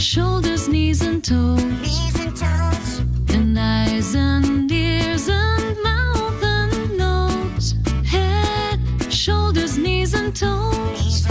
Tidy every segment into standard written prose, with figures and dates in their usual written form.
shoulders, knees and toes, and eyes and ears and mouth and nose, head, shoulders, knees and toes,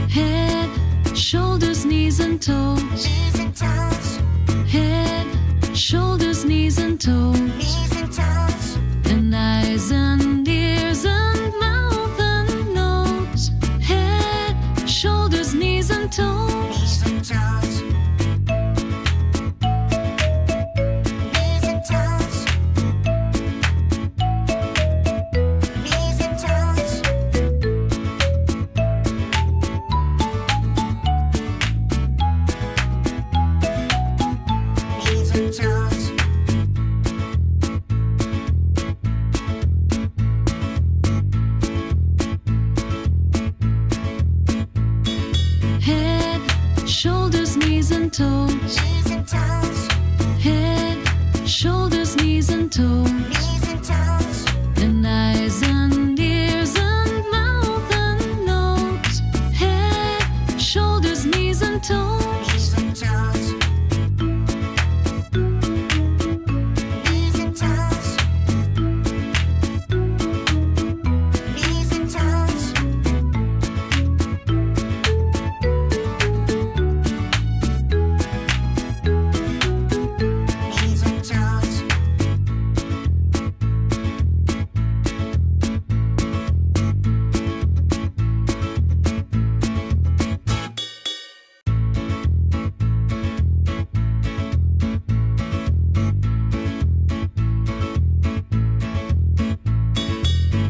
head, shoulders, knees and toes, head, shoulders, knees and toes, and eyes and ears and mouth and nose, head, shoulders, knees and toes, head, shoulders, knees and toes, head, shoulders, knees and toes, and eyes and ears and mouth and nose, head, shoulders, knees and toes,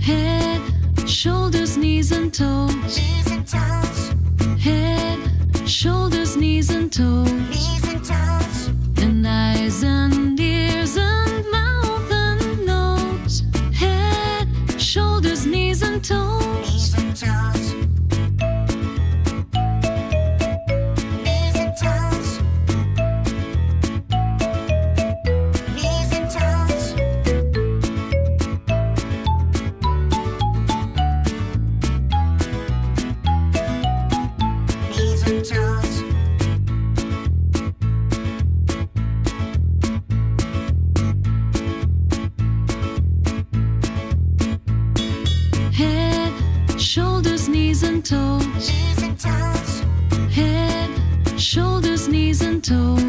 head, shoulders, knees and toes, head, shoulders, knees and toes, and eyes and ears and mouth and nose, head, shoulders, knees and toes, head, shoulders, knees and toes, head, shoulders, knees and toes,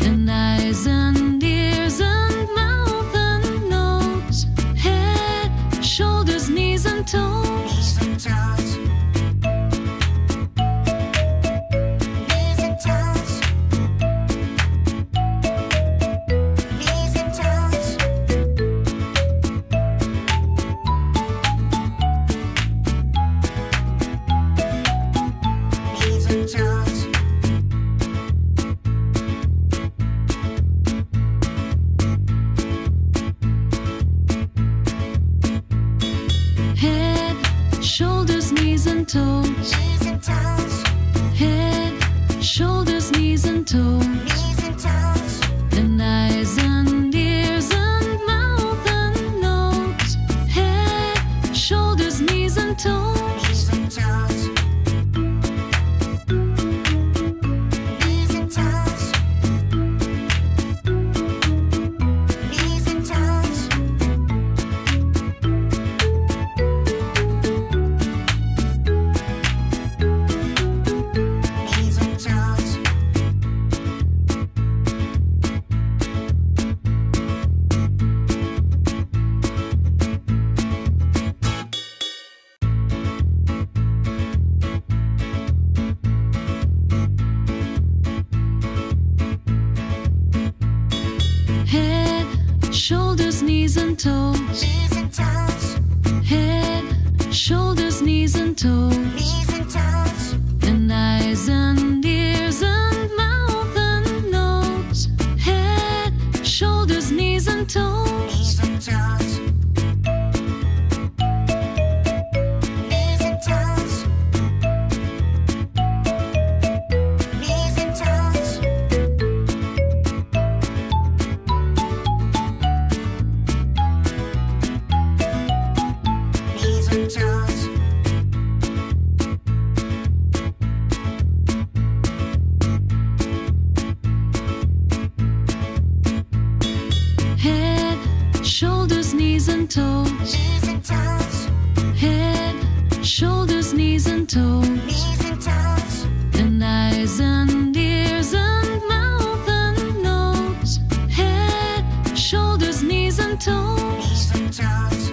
and eyes and ears and mouth and nose, head, shoulders, knees and toes, head, shoulders, knees and toes, head, shoulders, knees and toes, and eyes and ears and mouth and nose, head, shoulders, knees and toes, head, shoulders, knees and toes, head, shoulders, knees and toes, and eyes and ears and mouth and nose. toes. Knees and toes. Knees and toes. Knees and toes. Knees and toes. Head, shoulders, knees and toes. Knees and toes. Head, shoulders, knees and toes. Knees and toes. And eyes and ears and mouth and nose. Head, shoulders, knees and toes. Knees and toes.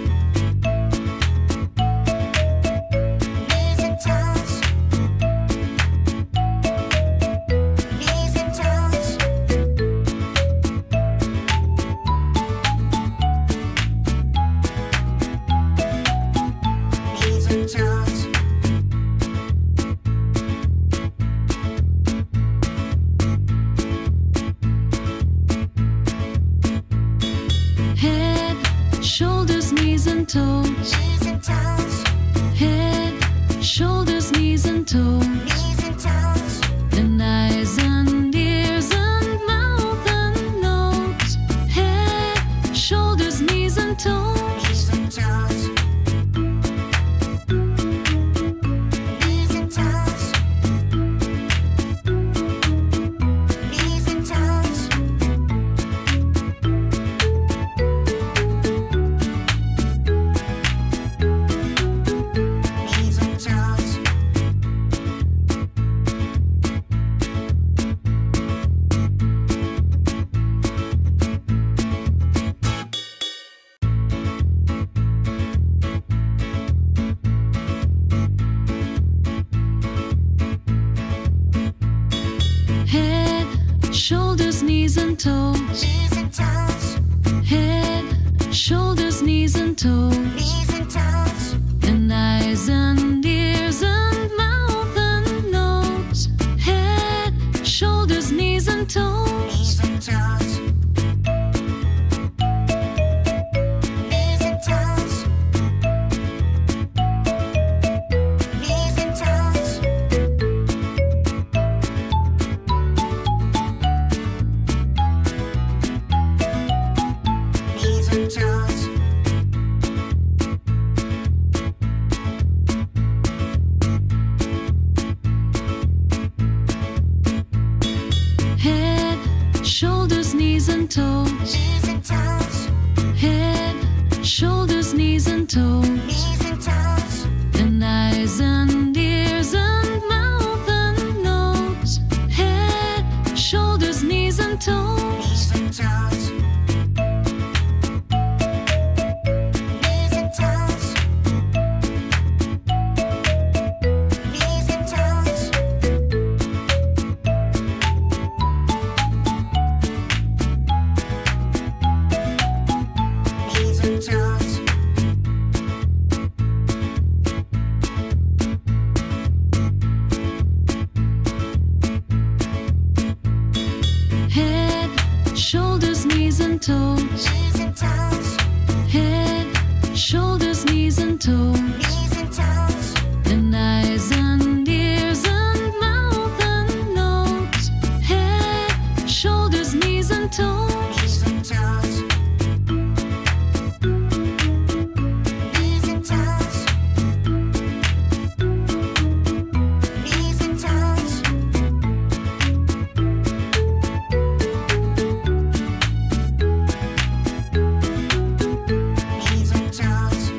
Knees and toes. Knees and toes. Knees and toes. Head, shoulders, knees and toes. Knees and toes. Head, shoulders, knees and toes. Knees and toes. And eyes and ears and mouth and nose. Head, shoulders, knees and toes. Knees and toes. Knees and toes. Knees and toes. Knees and toes. Head, shoulders, knees and toes. Knees and toes. Head, shoulders, knees and toes. Knees and toes. And eyes and ears and mouth and nose. Head, shoulders, knees and toes. Knees and toes. Knees and toes. Knees and toes. Knees and toes. Head, shoulders, knees and toes. Knees and toes. Head, shoulders, knees and toes. Knees and toes. And eyes and ears and mouth and nose. Head, shoulders, knees and toes. Knees and toes. Knees and toes. Knees and toes. Knees and toes. Head, shoulders, knees and toes. Knees and toes. Head, shoulders, knees and toes. Knees and toes. And eyes and ears and mouth and nose. Head, shoulders, knees and toes. Knees and toes. Knees and toes. Knees and toes. Knees and toes.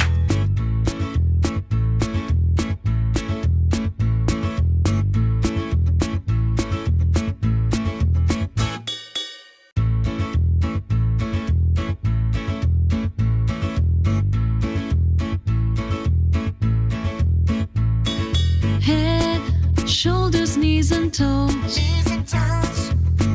Head, shoulders, knees and toes. Knees and toes.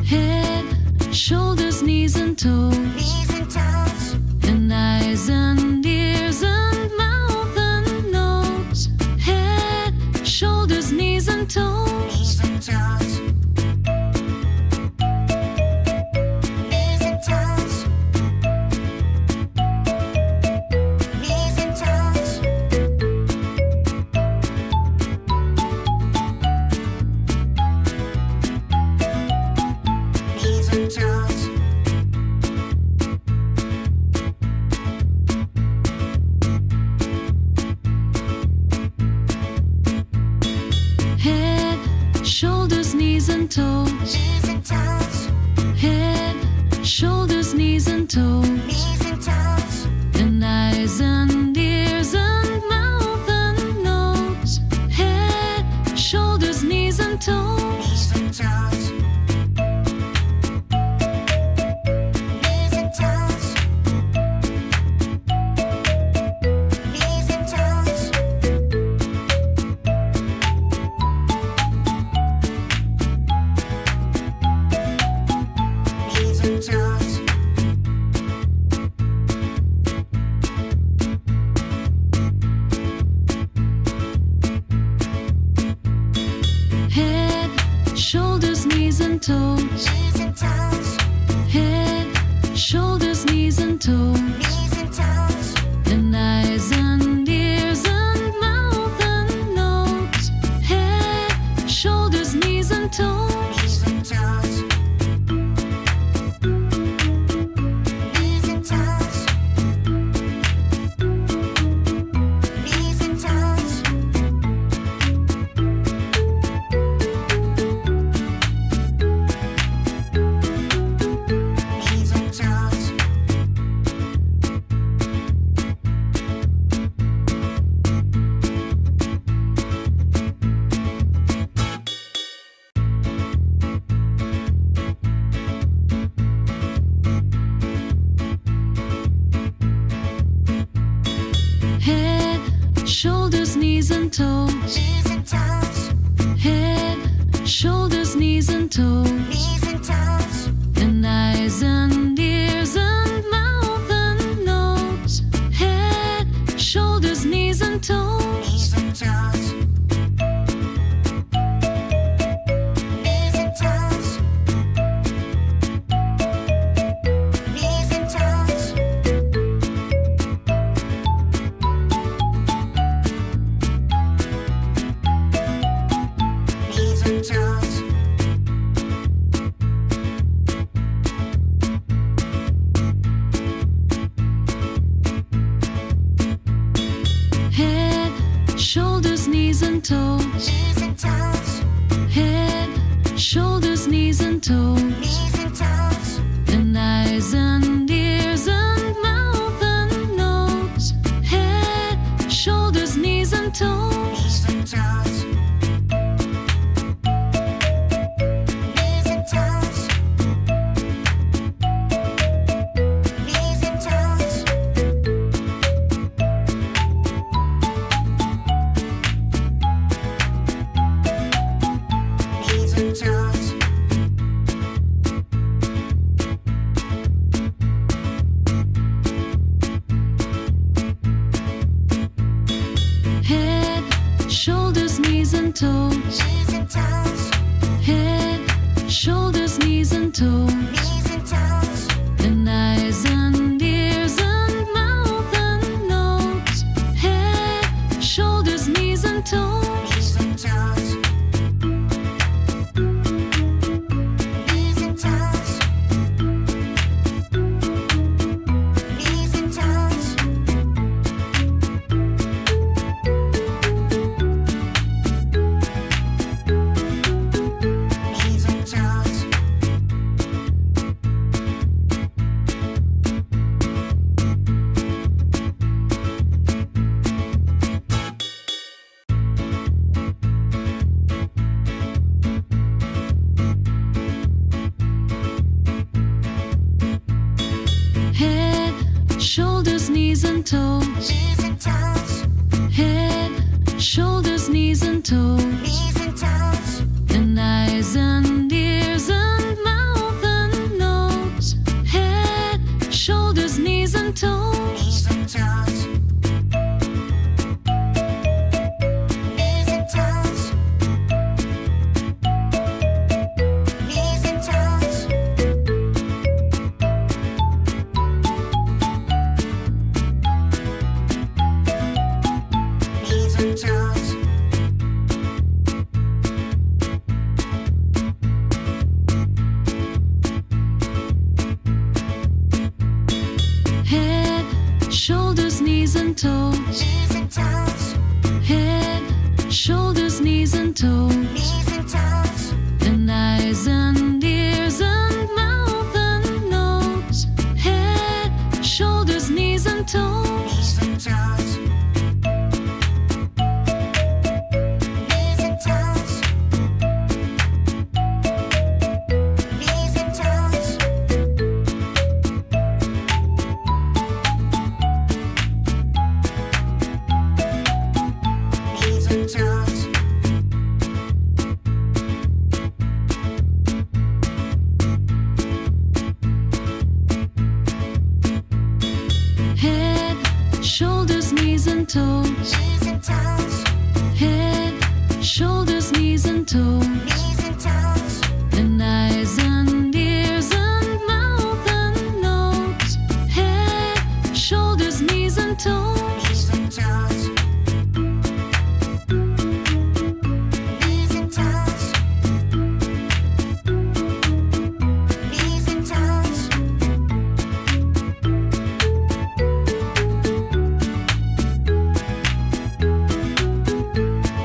Head, shoulders, knees and toes. Knees and toes. And eyes and ears and mouth and nose. Head, shoulders, knees and toes. Knees and toes. Knees and toes. and toes. Head, shoulders, knees and toes. Knees and toes. Head, shoulders, knees and toes. Knees and toes. And eyes and ears and mouth and nose. Head, shoulders, knees and toes. Knees and toes. Knees and toes. Knees and toes. Knees and toes. Head, shoulders, knees and toes. Knees and toes. Head, shoulders, knees and toes. Knees and toes. And eyes and ears and mouth and nose. Head, shoulders, knees and toes. Knees and toes. Knees and toes. Knees and toes. Knees and toes. Head, shoulders, knees and toes. Knees and toes. Head, shoulders, knees and toes. Knees and toes. And eyes and ears and mouth and nose. Head, shoulders, knees and toes. Knees and toes. Knees and toes. Knees and toes. Knees and toes. Head, shoulders, knees and toes. Knees and toes. Head, shoulders, knees and toes. Knees and toes. And eyes and ears and mouth and nose. Head, shoulders, knees and toes. Knees and toes. Knees and toes. Knees and toes. Knees and toes. Head, shoulders, knees and toes. Knees and toes. Head, shoulders, knees and toes. Knees and toes. And eyes and ears and mouth and nose. Head, shoulders, knees and toes. Knees and toes. Knees and toes. Knees and toes. Knees and toes. Head, shoulders, knees and toes. Knees and toes. Head, shoulders, knees and toes. Knees and toes. And eyes and ears and mouth and nose. Head, shoulders, knees and toes. Knees and toes. Knees and toes. Knees and toes. toes. knees and toes, Head, shoulders, knees and toes. knees and toes, And eyes and ears and mouth and nose. Head, shoulders, knees and toes. knees and toes, knees and toes, knees and toes,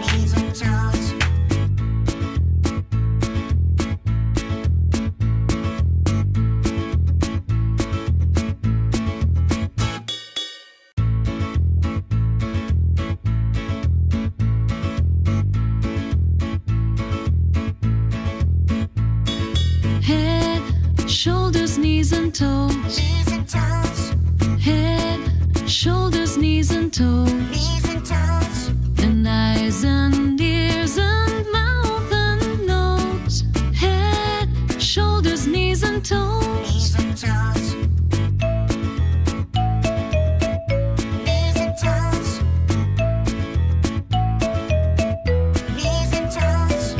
knees and toes, Head, shoulders, knees and toes. knees and toes, Head, shoulders, knees and toes. knees and toes, And eyes and ears and mouth and nose. Head, shoulders, knees and toes. knees and toes, knees and toes, knees and toes,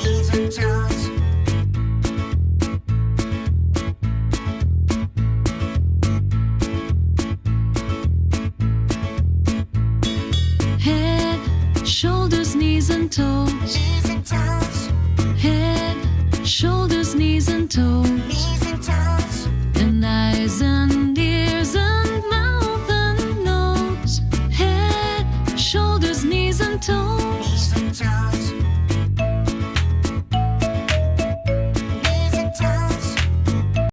knees and toes, Head, shoulders, knees and toes. knees and toes.